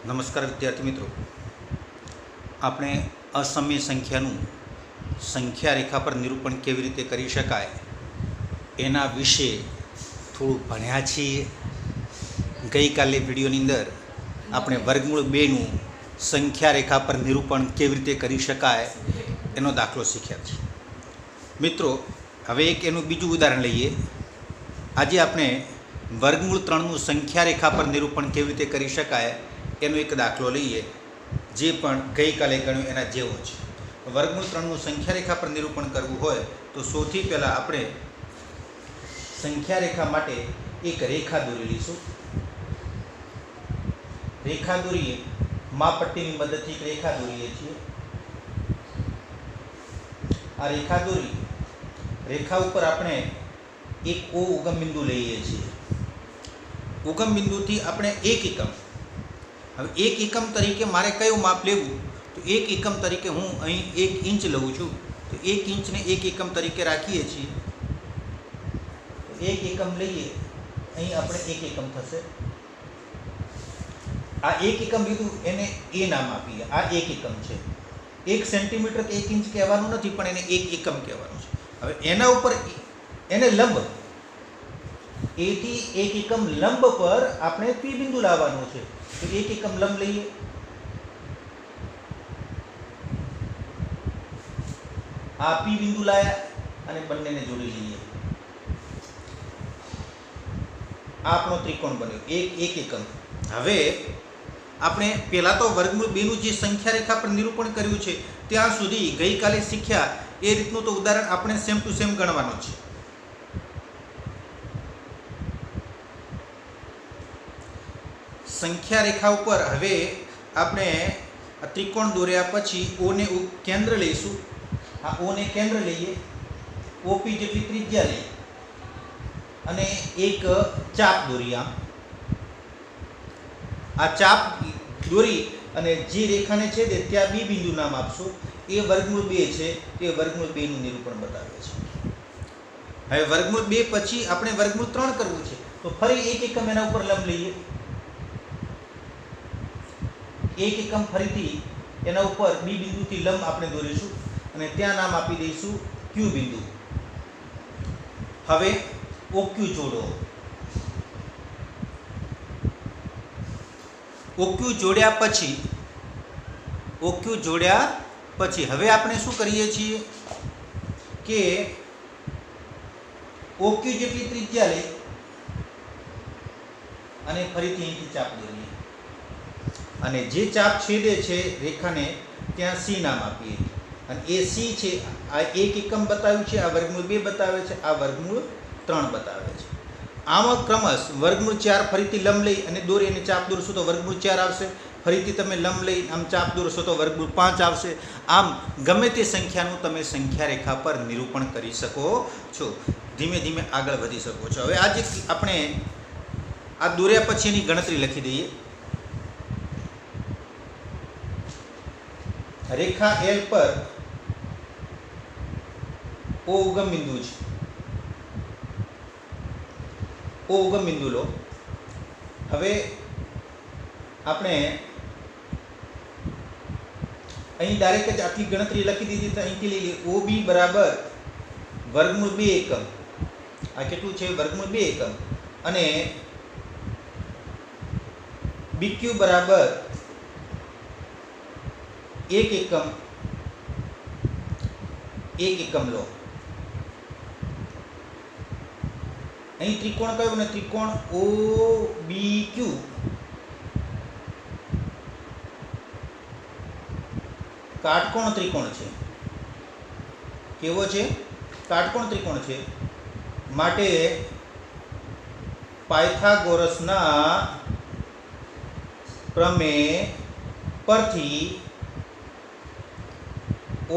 નમસ્કાર વિદ્યાર્થી મિત્રો, આપણે અસમય સંખ્યાનું સંખ્યા રેખા પર નિરૂપણ કેવી રીતે કરી શકાય એના વિશે થોડું ભણ્યા છીએ. ગઈકાલે વિડીયોની અંદર આપણે વર્ગમૂળ 2નું સંખ્યા રેખા પર નિરૂપણ કેવી રીતે કરી શકાય એનો દાખલો શીખ્યા છીએ. મિત્રો, હવે એક એનું બીજું ઉદાહરણ લઈએ. આજે આપણે વર્ગમૂળ 3નું સંખ્યા રેખા પર નિરૂપણ કેવી રીતે કરી શકાય એનો એક દાખલો લઈએ, જે પણ ગઈકાલે ગણ્યું એના જેવો છે. વર્ગમૂળ 3નું સંખ્યા રેખા પર નિરૂપણ કરવું હોય તો સૌથી પહેલાં આપણે સંખ્યા રેખા માટે એક રેખા દોરી લઈશું. રેખા દોરીએ, માપપટ્ટીની મદદથી એક રેખા દોરીએ છીએ. આ રેખા દોરી, રેખા ઉપર આપણે એક ઓ ઉગમ બિંદુ લઈએ છીએ. ઉગમ બિંદુથી આપણે એક એકમ, હવે એક એકમ તરીકે મારે કયું માપ લેવું, તો એક એકમ તરીકે હું અહીં 1 ઇંચ લઉં છું. તો 1 ઇંચને એક એકમ તરીકે રાખીએ છીએ. તો એક એકમ લઈએ, અહીં આપણે એક એકમ થશે. આ એક એકમ લીધું, એને એ નામ આપીએ. આ એક એકમ છે. 1 સેન્ટીમીટર કે 1 ઇંચ કહેવાનું નથી, પણ એને એક એકમ કહેવાનું છે. હવે એના ઉપર એને લંબ, એથી એક એકમ લંબ પર આપણે પી બિંદુ લાવવાનું છે. તો એક એકમ લંબ લઈએ. આ પી બિંદુ લાયા અને બંનેને જોડી લઈએ. આ આપણો ત્રિકોણ બન્યો, એક એકમ. હવે આપણે પહેલાં તો વર્ગમૂળ 2નું જે સંખ્યા રેખા પર નિરૂપણ કર્યું છે ત્યાં સુધી ગઈકાલે શીખ્યા એ રીતનું તો ઉદાહરણ આપણે સેમ ટુ સેમ ગણવાનું છે. સંખ્યા રેખા ઉપર હવે આપણે ત્રિકોણ દોર્યા પછી ઓને કેન્દ્ર લઈશું. આ ઓને કેન્દ્ર લઈએ, ઓપી જેટલી ત્રિજ્યા લઈએ અને એક ચાપ દોરી. આ ચાપ દોરી અને જે રેખાને છેદે ત્યાં બી બિંદુ નામ આપશું. એ વર્ગમૂળ 2 છે, તે વર્ગમૂળ 2નું નિરૂપણ બતાવે છે. હવે વર્ગમૂળ 2 પછી આપણે વર્ગમૂળ 3 કરવું છે, તો ફરી એક એકમ એના ઉપર લંબ લઈએ. એક એકમ ફરીથી એના ઉપર બી બિંદુથી લંબ આપણે દોરીશું અને ત્યાં નામ આપી દઈશું ક્યુ બિંદુ. હવે ઓક્યુ જોડો. ઓક્યુ જોડ્યા પછી હવે આપણે શું કરીએ છીએ કે ઓક્યુ જેટલી ત્રિજ્યા લઈ અને ફરીથી અહીંથી ચાપ દોરીએ અને જે ચાપ છેદે છે રેખાને ત્યાં સી નામ આપીએ. અને એ સી છે, આ એક એકમ બતાવ્યું છે, આ વર્ગમૂળ 2 બતાવે છે, આ વર્ગમૂળ 3 બતાવે છે. આમાં ક્રમશ વર્ગમૂળ 4 ફરીથી લંબ લઈ અને દોરી અને ચાપ દોરશો તો વર્ગમૂળ 4 આવશે. ફરીથી તમે લંબ લઈ આમ ચાપ દોરશો તો વર્ગમૂળ 5 આવશે. આમ ગમે તે સંખ્યાનું તમે સંખ્યા રેખા પર નિરૂપણ કરી શકો છો. ધીમે ધીમે આગળ વધી શકો છો. હવે આજે આપણે આ દોર્યા પછીની ગણતરી લખી દઈએ. રેખા એલ પર ઓ ઉગમ બિંદુ છે. ઓ ઉગમ બિંદુ લો. હવે આપણે અહીં ડાયરેક્ટ જ આટલી ગણતરી લખી દીધી, તો અહીંથી લઈ લઈએ. ઓ બી બરાબર વર્ગમૂળ 2 એકમ. આ કેટલું છે? વર્ગમૂળ 2 એકમ. અને બીક્યુ બરાબર 1 એકમ. 1 એકમ લો. અહીં ત્રિકોણ કયો ને? ત્રિકોણ ઓ બી ક્યુ. કાટકોણ ત્રિકોણ છે. કેવો છે? કાટકોણ ત્રિકોણ છે. માટે પાયથાગોરસના પ્રમેય પરથી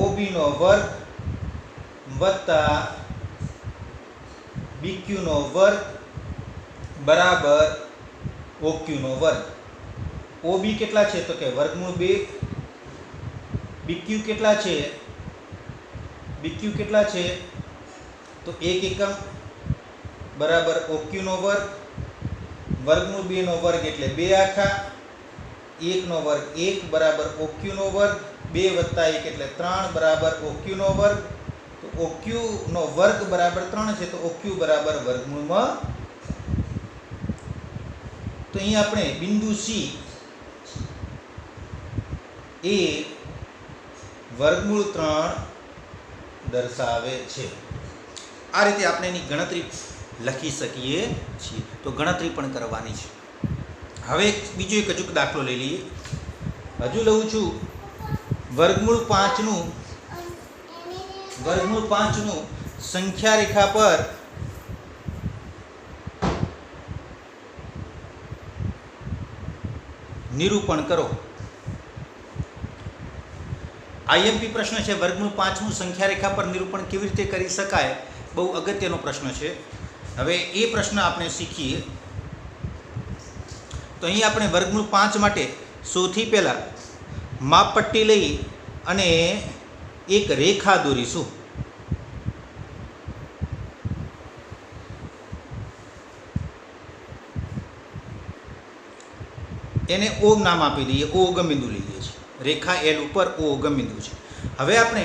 ઓબીનો વર્ગ વત્તા બીક્યુનો વર્ગ બરાબર ઓક્યુનો વર્ગ. ઓબી કેટલા છે? તો કે વર્ગમૂળ 2. બીક્યુ કેટલા છે? બીક્યુ કેટલા છે? તો 1 એકમ બરાબર ઓક્યુનો વર્ગ વર્ગમૂળ 2 નો વર્ગ એટલે 2 આખા 1નો વર્ગ 1 બરાબર OQનો વર્ગ, 2 વત્તા 1 એટલે 3 બરાબર OQનો વર્ગ. તો OQનો વર્ગ બરાબર 3 છે, તો OQ બરાબર વર્ગમૂળમાં. તો અહીં આપણે બિંદુ C એ વર્ગમૂળ 3 દર્શાવે છે. આ રીતે આપણે એની ગણતરી લખી શકીએ છીએ. તો ગણતરી પણ કરવાની છે. હવે બીજો એક હજુ દાખલો લઈ લઈએ. હજુ લઉં છું વર્ગમૂળ 5નું સંખ્યા રેખા પર નિરૂપણ કરો. આઈએમપી પ્રશ્ન છે. વર્ગમૂળ 5નું સંખ્યા રેખા પર નિરૂપણ કેવી રીતે કરી શકાય? બહુ અગત્યનો પ્રશ્ન છે. હવે એ પ્રશ્ન આપણે શીખીએ. તો અહીં આપણે વર્ગમૂળ 5 માટે સૌથી પહેલાં માપપટ્ટી લઈ અને એક રેખા દોરીશું. એને O નામ આપી દઈએ. O ઉગમ બિંદુ લઈએ છીએ. રેખા L ઉપર O ઉગમ બિંદુ છે. હવે આપણે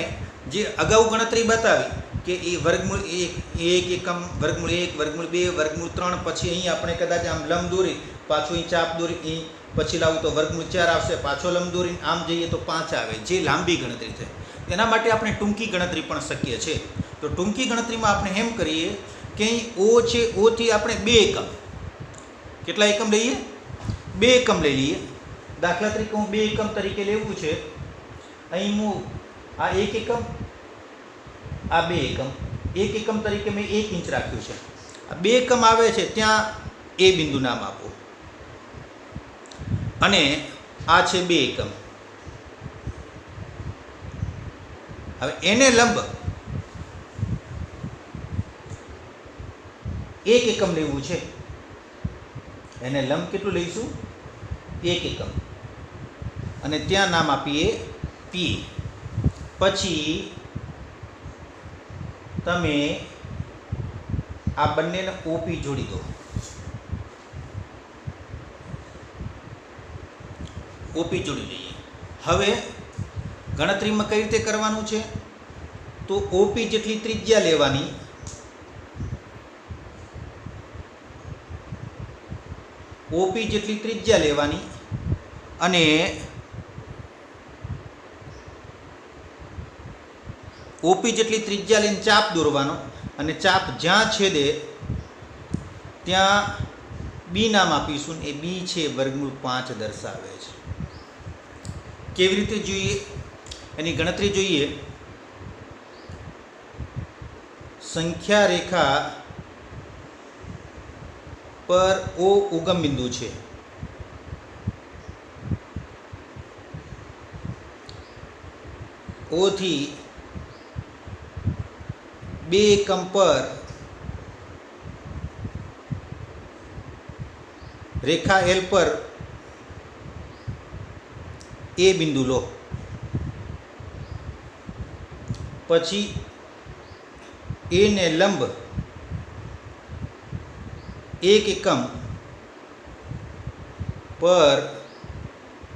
જે અગાઉ ગણતરી બતાવી કે એ વર્ગમૂળ 1 એકમ, વર્ગમૂળ 1, વર્ગમૂળ 2, વર્ગમૂળ 3, પછી અહીં આપણે કદાચ આમ લંબ દોરી, પાછું અહીં ચાપ દોરી, અહીં પછી લાવું તો વર્ગમૂળ 4 આવશે, પાછો લંબ દોરીને આમ જઈએ તો 5 આવે, જે લાંબી ગણતરી થાય. એના માટે આપણે ટૂંકી ગણતરી પણ શક્ય છે. તો ટૂંકી ગણતરીમાં આપણે એમ કરીએ કે અહીં O છે, O થી આપણે 2 એકમ, કેટલા એકમ લઈએ? 2 એકમ લઈ લઈએ. દાખલા તરીકે હું 2 એકમ તરીકે લેવું છે. અહીં હું આ 1 એકમ, આ 2 એકમ, 1 એકમ તરીકે મેં 1 ઇંચ રાખ્યું છે. આ 2 એકમ આવે છે ત્યાં એ બિંદુ નામ આપો, અને આ છે 2 એકમ. હવે એને લંબ 1 એકમ લેવું છે. એને લંબ કેટલું લઈશું? 1 એકમ, અને ત્યાં નામ આપીએ P. પછી તમે આ બંનેને OP જોડી દો. OP જોડી લઈએ. હવે ગણતરીમાં કઈ રીતે કરવાનું છે? તો OP જેટલી ત્રિજ્યા લેવાની, OP જેટલી ત્રિજ્યા લેવાની, અને OP જેટલી ત્રિજ્યા લઈને ચાપ દોરવાનો, અને ચાપ જ્યાં છેદે ત્યાં B નામ આપીશું. એ B છે વર્ગમૂળ 5 દર્શાવે છે. કેવી રીતે જોઈએ એની ગણતરી જોઈએ. સંખ્યા રેખા પર O ઉગમ બિંદુ છે. O થી 2 એકમ પર રેખા L પર એ બિંદુ લો. પછી એ ને લંબ 1 એકમ પર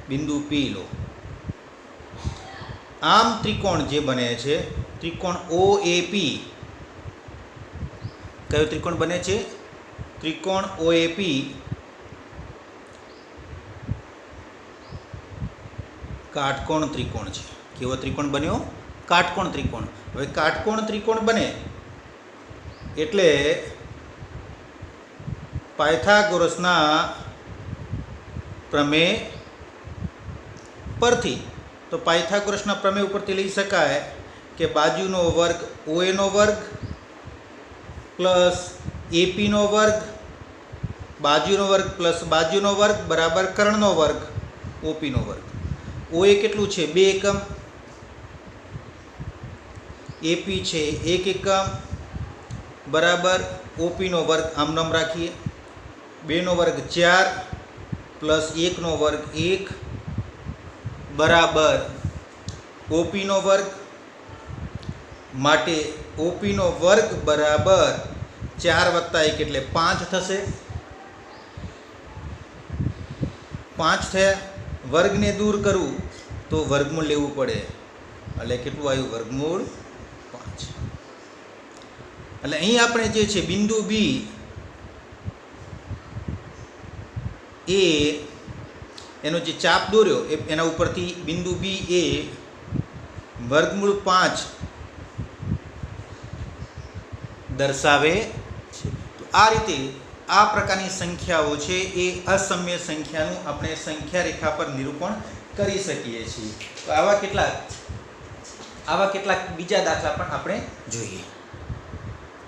બિંદુ P લો. આમ ત્રિકોણ જે બને છે, ત્રિકોણ OAP, કયો ત્રિકોણ બને છે? ત્રિકોણ OAP કાટકોણ ત્રિકોણ છે. કેવો ત્રિકોણ બન્યો? કાટકોણ ત્રિકોણ. હવે કાટકોણ ત્રિકોણ બને એટલે પાયથાગોરસના પ્રમેય પરથી, તો પાયથાગોરસના પ્રમેય ઉપરથી લઈ શકાય કે બાજુનો વર્ગ OA નો વર્ગ પ્લસ AP નો વર્ગ, બાજુનો વર્ગ પ્લસ બાજુનો વર્ગ બરાબર કર્ણનો વર્ગ OP નો વર્ગ. OA કેટલું છે? 2 એકમ. AP છે 1 એકમ બરાબર OP નો વર્ગ, આમ નામ રાખીએ. 2 નો વર્ગ 4 પ્લસ 1 નો વર્ગ 1 બરાબર OP નો વર્ગ. માટે OP નો વર્ગ બરાબર 4 વત્તા 1 એટલે 5 થશે. 5 થયા. વર્ગને દૂર કરવું તો વર્ગમૂળ લેવું પડે, એટલે કેટલું આવ્યું? વર્ગમૂળ 5. એટલે અહીં આપણે જે છે બિંદુ બી એ એનો જે ચાપ દોર્યો એના ઉપરથી બિંદુ બી એ વર્ગમૂળ 5 દર્શાવે છે. તો આ રીતે આ પ્રકારની સંખ્યાઓ છે એ અસમ્ય સંખ્યાનું આપણે સંખ્યા રેખા પર નિરૂપણ કરી શકીએ છીએ. તો આવા કેટલાક બીજા દાખલા પણ આપણે જોઈએ.